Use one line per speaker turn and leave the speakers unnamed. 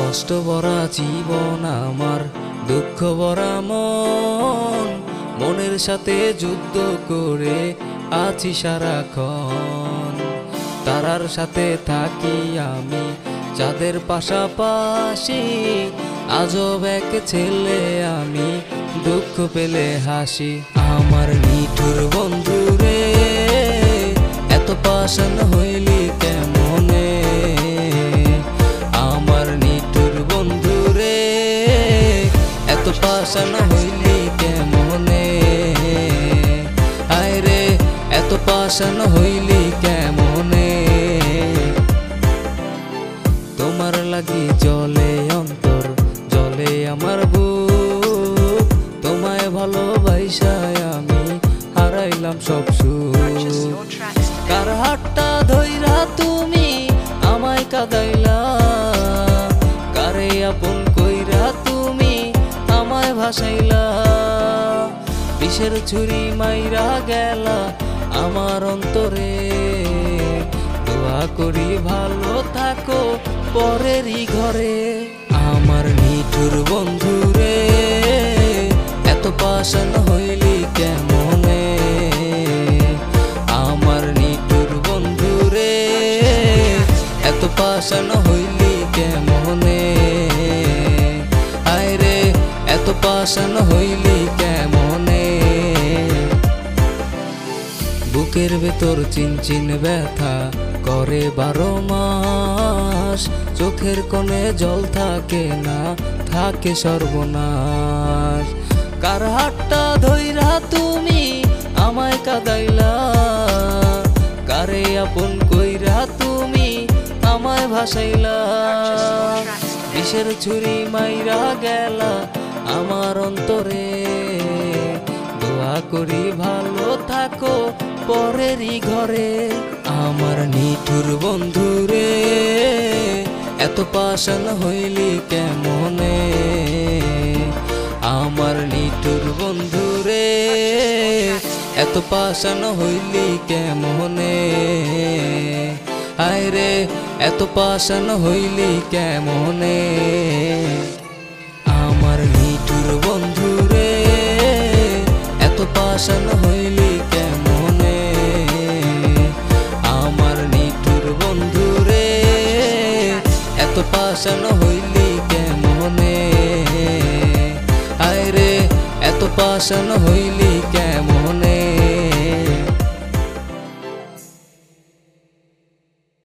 কষ্ট ভরা জীবন আমার, দুঃখ ভরা মন, মনের সাথে যুদ্ধ করে আছি সারাক্ষণ। তারার সাথে থাকি আমি, যাদের পাশাপাশি, আজব এক ছেলে আমি, দুঃখ পেলে হাসি। আমার নিঠুর বন্ধুরে, এত পাষাণ হইলি কেমনে? আমার নিঠুর বন্ধুরে, এত পাষাণ হইলি কেমনে? আয় রে, এত পাষাণ হইলি কেমনে? তোমার লাগি জলে অন্তর, জলে আমার বুক, তোমায় ভালোবাসায় আমি হারাইলাম সব সুখ। কার হাতটা ধইরা তুমি আমায় কাঁদাইলা, কারে আপন কইরা তুমি আমায় ভাসাইলা। বিষের ছুরি মাইরা গেলা আমার অন্তরে, দোয়া করি ভালো থাকো পরেরই ঘরে। আমার নিঠুর বন্ধুরে, এত পাষাণ হইলি কেমনে? আমার নিঠুর বন্ধুরে, এত পাষাণ হইলি কেমনে? আয় রে, এত পাষাণ হইলি কেমনে? বুকের ভেতর চিনচিন ব্যথা করে 12 মাস, চোখের কোণে জল থাকে না, থাকে সর্বনাশ। কার হাতটা ধইরা তুমি আমায় কাঁদাইলা, কারে আপন কইরা তুমি আমায় ভাসাইলা। বিষের ছুরি মাইরা গেলা আমার অন্তরে, দোয়া করি ভালো থাকো পরেরই ঘরে। আমার নিঠুর বন্ধুরে, এত পাষাণ হইলি কেমনে? আমার নিঠুর বন্ধুরে, এত পাষাণ হইলি কেমনে? আয় রে, এত পাষাণ হইলি কেমনে? আমার নিঠুর বন্ধুরে, এত পাষাণ হইলি কেমনে? আমার নিঠুর বন্ধুরে, এত পাষাণ হইলি কেমনে? আয় রে, এত পাষাণ হইলি কেমনে?